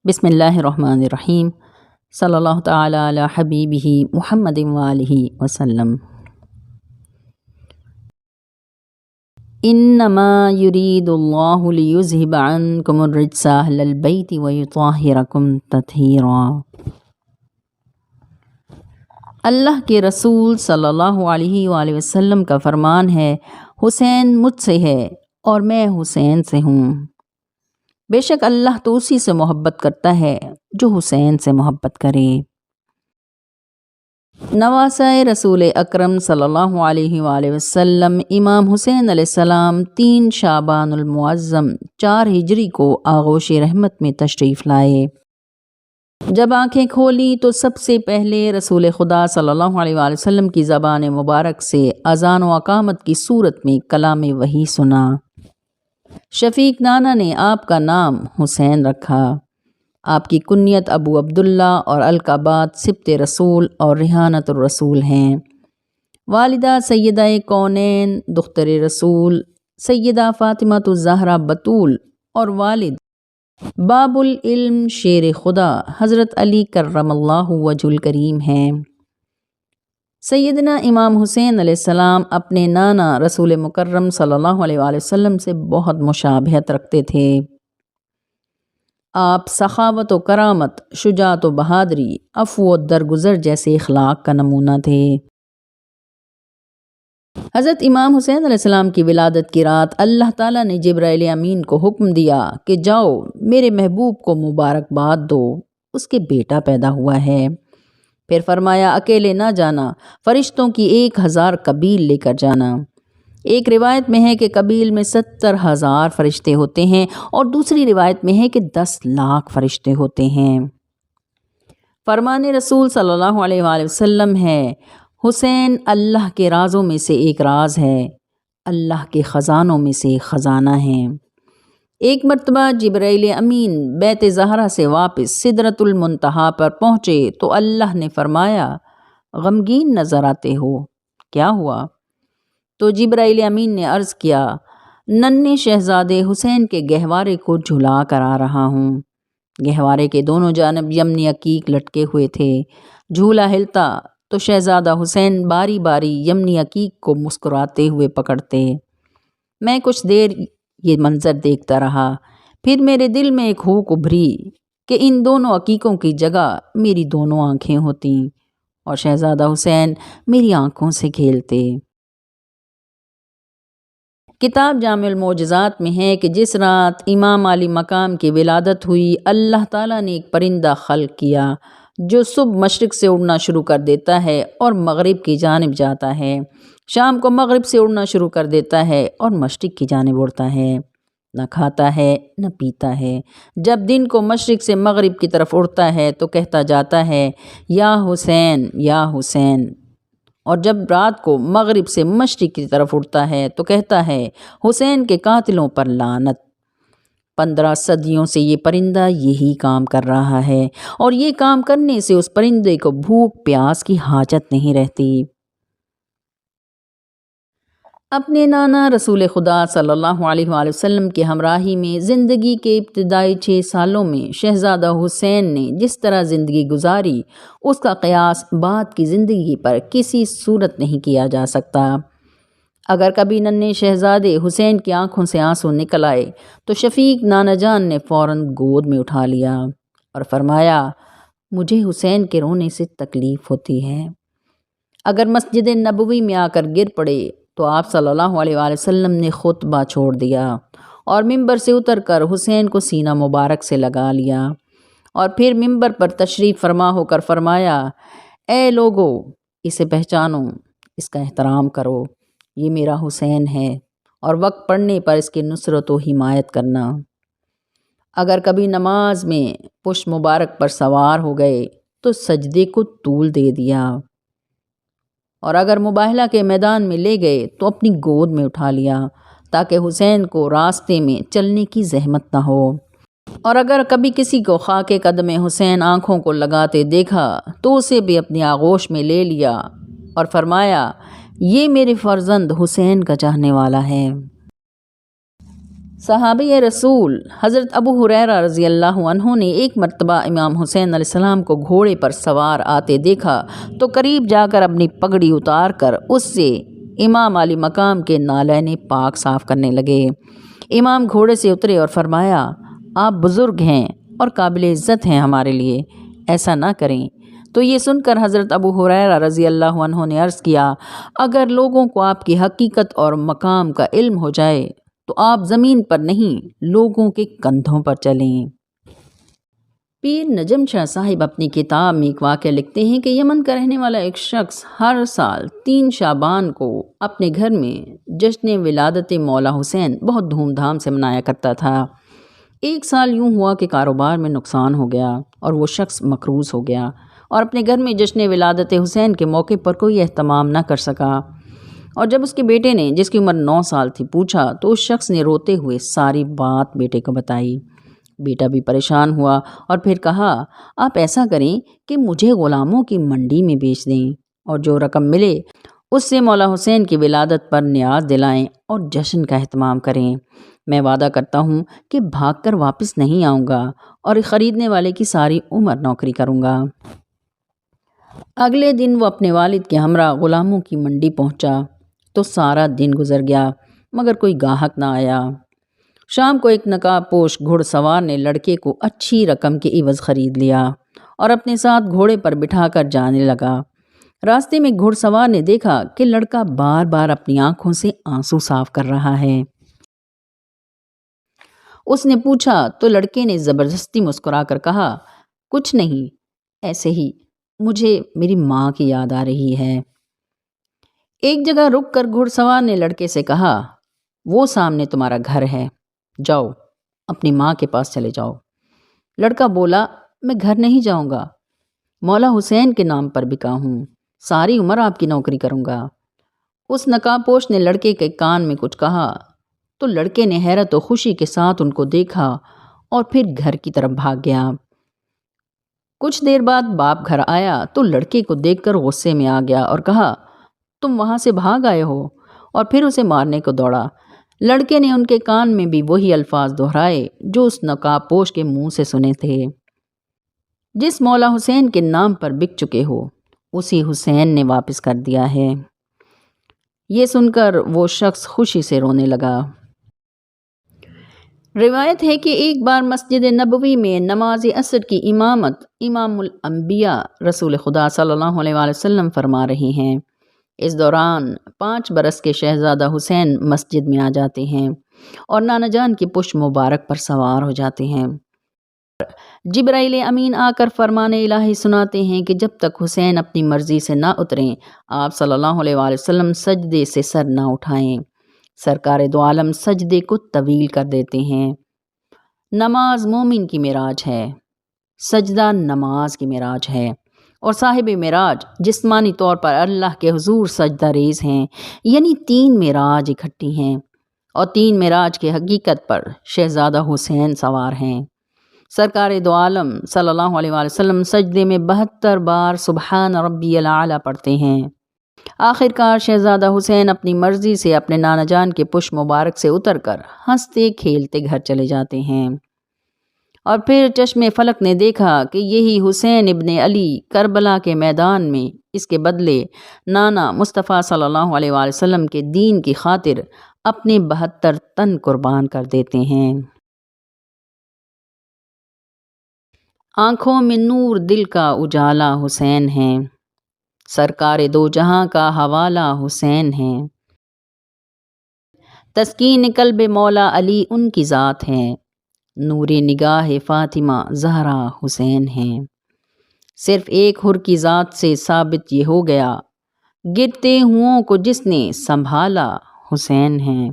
بسم اللہ الرحمن الرحیم صلی اللہ تعالی علی حبیبہ محمد وآلہ وسلم۔ انما یرید اللہ لیذہب عنکم الرجس اہل البیت ویطہرکم تطہیرا۔ اللہ کے رسول صلی اللہ علیہ وآلہ وسلم کا فرمان ہے، حسین مجھ سے ہے اور میں حسین سے ہوں۔ بے شک اللہ تو اسی سے محبت کرتا ہے جو حسین سے محبت کرے۔ نواسہ رسول اکرم صلی اللہ علیہ وآلہ وسلم امام حسین علیہ السلام 3 شعبان المعظم 4 ہجری کو آغوش رحمت میں تشریف لائے۔ جب آنکھیں کھولی تو سب سے پہلے رسول خدا صلی اللہ علیہ وآلہ وسلم کی زبان مبارک سے اذان و اقامت کی صورت میں کلام وحی سنا۔ شفیق نانا نے آپ کا نام حسین رکھا۔ آپ کی کنیت ابو عبداللہ اور القابات سبط رسول اور ریحانۃ الرسول ہیں۔ والدہ سیدہ کونین دختر رسول سیدہ فاطمہ الزہرا بطول اور والد باب العلم شیر خدا حضرت علی کرم اللہ وجہ الکریم ہیں۔ سیدنا امام حسین علیہ السلام اپنے نانا رسول مکرم صلی اللہ علیہ وآلہ وسلم سے بہت مشابہت رکھتے تھے۔ آپ سخاوت و کرامت، شجاعت و بہادری، عفو و درگزر جیسے اخلاق کا نمونہ تھے۔ حضرت امام حسین علیہ السلام کی ولادت کی رات اللہ تعالیٰ نے جبرائیل امین کو حکم دیا کہ جاؤ میرے محبوب کو مبارکباد دو، اس کے بیٹا پیدا ہوا ہے۔ پھر فرمایا اکیلے نہ جانا، فرشتوں کی 1000 قبیل لے کر جانا۔ ایک روایت میں ہے کہ قبیل میں 70,000 فرشتے ہوتے ہیں اور دوسری روایت میں ہے کہ 10 لاکھ فرشتے ہوتے ہیں۔ فرمان رسول صلی اللہ علیہ وآلہ وسلم ہے، حسین اللہ کے رازوں میں سے ایک راز ہے، اللہ کے خزانوں میں سے ایک خزانہ ہے۔ ایک مرتبہ جبرائیل امین بیت زہرا سے واپس سدرۃ المنتہا پر پہنچے تو اللہ نے فرمایا غمگین نظر آتے ہو، کیا ہوا؟ تو جبرائیل امین نے عرض کیا ننھے شہزادے حسین کے گہوارے کو جھلا کر آ رہا ہوں۔ گہوارے کے دونوں جانب یمنی عقیق لٹکے ہوئے تھے۔ جھولا ہلتا تو شہزادہ حسین باری باری یمنی عقیق کو مسکراتے ہوئے پکڑتے۔ میں کچھ دیر یہ منظر دیکھتا رہا، پھر میرے دل میں ایک ہوک ابھری کہ ان دونوں عقیقوں کی جگہ میری دونوں آنکھیں ہوتیں اور شہزادہ حسین میری آنکھوں سے کھیلتے۔ کتاب جامع المعجزات میں ہے کہ جس رات امام علی مقام کی ولادت ہوئی، اللہ تعالیٰ نے ایک پرندہ خلق کیا جو صبح مشرق سے اڑنا شروع کر دیتا ہے اور مغرب کی جانب جاتا ہے، شام کو مغرب سے اڑنا شروع کر دیتا ہے اور مشرق کی جانب اڑتا ہے، نہ کھاتا ہے نہ پیتا ہے۔ جب دن کو مشرق سے مغرب کی طرف اڑتا ہے تو کہتا جاتا ہے یا حسین یا حسین، اور جب رات کو مغرب سے مشرق کی طرف اڑتا ہے تو کہتا ہے حسین کے قاتلوں پر لعنت۔ 15 صدیوں سے یہ پرندہ یہی کام کر رہا ہے اور یہ کام کرنے سے اس پرندے کو بھوک پیاس کی حاجت نہیں رہتی۔ اپنے نانا رسول خدا صلی اللہ علیہ وآلہ وسلم کی ہمراہی میں زندگی کے ابتدائی 6 سالوں میں شہزادہ حسین نے جس طرح زندگی گزاری، اس کا قیاس بعد کی زندگی پر کسی صورت نہیں کیا جا سکتا۔ اگر کبھی ننھے شہزادے حسین کی آنکھوں سے آنسو نکل آئے تو شفیق نانا جان نے فوراً گود میں اٹھا لیا اور فرمایا مجھے حسین کے رونے سے تکلیف ہوتی ہے۔ اگر مسجد نبوی میں آ کر گر پڑے تو آپ صلی اللہ علیہ وآلہ وسلم نے خطبہ چھوڑ دیا اور ممبر سے اتر کر حسین کو سینہ مبارک سے لگا لیا اور پھر ممبر پر تشریف فرما ہو کر فرمایا اے لوگو، اسے پہچانو، اس کا احترام کرو، یہ میرا حسین ہے اور وقت پڑنے پر اس کی نصرت و حمایت کرنا۔ اگر کبھی نماز میں پشت مبارک پر سوار ہو گئے تو سجدے کو طول دے دیا، اور اگر مباہلہ کے میدان میں لے گئے تو اپنی گود میں اٹھا لیا تاکہ حسین کو راستے میں چلنے کی زحمت نہ ہو۔ اور اگر کبھی کسی کو خاک قدم حسین آنکھوں کو لگاتے دیکھا تو اسے بھی اپنی آغوش میں لے لیا اور فرمایا یہ میرے فرزند حسین کا چاہنے والا ہے۔ صحابی رسول حضرت ابو ہریرہ رضی اللہ عنہ نے ایک مرتبہ امام حسین علیہ السلام کو گھوڑے پر سوار آتے دیکھا تو قریب جا کر اپنی پگڑی اتار کر اس سے امام علی مقام کے نالین پاک صاف کرنے لگے۔ امام گھوڑے سے اترے اور فرمایا، آپ بزرگ ہیں اور قابل عزت ہیں ہمارے لیے، ایسا نہ کریں۔ تو یہ سن کر حضرت ابو ہریرہ رضی اللہ عنہ نے عرض کیا، اگر لوگوں کو آپ کی حقیقت اور مقام کا علم ہو جائے تو آپ زمین پر نہیں لوگوں کے کندھوں پر چلیں۔ پیر نجم شاہ صاحب اپنی کتاب میں ایک واقعہ لکھتے ہیں کہ یمن کا رہنے والا ایک شخص ہر سال 3 شعبان کو اپنے گھر میں جشن ولادت مولا حسین بہت دھوم دھام سے منایا کرتا تھا۔ ایک سال یوں ہوا کہ کاروبار میں نقصان ہو گیا اور وہ شخص مقروض ہو گیا اور اپنے گھر میں جشن ولادت حسین کے موقع پر کوئی اہتمام نہ کر سکا۔ اور جب اس کے بیٹے نے، جس کی عمر 9 سال تھی، پوچھا تو اس شخص نے روتے ہوئے ساری بات بیٹے کو بتائی۔ بیٹا بھی پریشان ہوا اور پھر کہا، آپ ایسا کریں کہ مجھے غلاموں کی منڈی میں بیچ دیں اور جو رقم ملے اس سے مولا حسین کی ولادت پر نیاز دلائیں اور جشن کا اہتمام کریں۔ میں وعدہ کرتا ہوں کہ بھاگ کر واپس نہیں آؤں گا اور خریدنے والے کی ساری عمر نوکری کروں گا۔ اگلے دن وہ اپنے والد کے ہمراہ غلاموں کی منڈی پہنچا تو سارا دن گزر گیا مگر کوئی گاہک نہ آیا۔ شام کو ایک نقاب پوش گھڑ سوار نے لڑکے کو اچھی رقم کے عوض خرید لیا اور اپنے ساتھ گھوڑے پر بٹھا کر جانے لگا۔ راستے میں گھڑ سوار نے دیکھا کہ لڑکا بار بار اپنی آنکھوں سے آنسو صاف کر رہا ہے۔ اس نے پوچھا تو لڑکے نے زبردستی مسکرا کر کہا، کچھ نہیں، ایسے ہی مجھے میری ماں کی یاد آ رہی ہے۔ ایک جگہ رک کر گھڑ سوار نے لڑکے سے کہا، وہ سامنے تمہارا گھر ہے، جاؤ اپنی ماں کے پاس چلے جاؤ۔ لڑکا بولا، میں گھر نہیں جاؤں گا، مولا حسین کے نام پر بکا ہوں، ساری عمر آپ کی نوکری کروں گا۔ اس نقاب پوش نے لڑکے کے کان میں کچھ کہا تو لڑکے نے حیرت و خوشی کے ساتھ ان کو دیکھا اور پھر گھر کی طرف بھاگ گیا۔ کچھ دیر بعد باپ گھر آیا تو لڑکے کو دیکھ کر غصے میں آ گیا اور کہا، تم وہاں سے بھاگ آئے ہو، اور پھر اسے مارنے کو دوڑا۔ لڑکے نے ان کے کان میں بھی وہی الفاظ دہرائے جو اس نقاب پوش کے منہ سے سنے تھے، جس مولا حسین کے نام پر بک چکے ہو اسی حسین نے واپس کر دیا ہے۔ یہ سن کر وہ شخص خوشی سے رونے لگا۔ روایت ہے کہ ایک بار مسجد نبوی میں نماز عصر کی امامت امام الانبیاء رسول خدا صلی اللہ علیہ وآلہ وسلم فرما رہے ہیں۔ اس دوران 5 برس کے شہزادہ حسین مسجد میں آ جاتے ہیں اور نانا جان کی پشت مبارک پر سوار ہو جاتے ہیں۔ جبرائیل امین آ کر فرمان الہی سناتے ہیں کہ جب تک حسین اپنی مرضی سے نہ اتریں آپ صلی اللہ علیہ وآلہ وسلم سجدے سے سر نہ اٹھائیں۔ سرکار دو عالم سجدے کو طویل کر دیتے ہیں۔ نماز مومن کی معراج ہے، سجدہ نماز کی معراج ہے، اور صاحب معراج جسمانی طور پر اللہ کے حضور سجدہ ریز ہیں، یعنی 3 معراج اکٹھی ہیں، اور 3 معراج کے حقیقت پر شہزادہ حسین سوار ہیں۔ سرکار دو عالم صلی اللہ علیہ وآلہ وسلم سجدے میں 72 بار سبحان ربی الاعلیٰ پڑھتے ہیں۔ آخر کار شہزادہ حسین اپنی مرضی سے اپنے نانا جان کے پشت مبارک سے اتر کر ہنستے کھیلتے گھر چلے جاتے ہیں۔ اور پھر چشم فلک نے دیکھا کہ یہی حسین ابن علی کربلا کے میدان میں اس کے بدلے نانا مصطفیٰ صلی اللہ علیہ وآلہ وسلم کے دین کی خاطر اپنے 72 تن قربان کر دیتے ہیں۔ آنکھوں میں نور دل کا اجالا حسین ہے، سرکار دو جہاں کا حوالہ حسین ہے، تسکین قلب مولا علی ان کی ذات ہے، نور نگاہ فاطمہ زہرا حسین ہیں۔ صرف ایک حر کی ذات سے ثابت یہ ہو گیا، گرتے ہوں کو جس نے سنبھالا حسین ہیں۔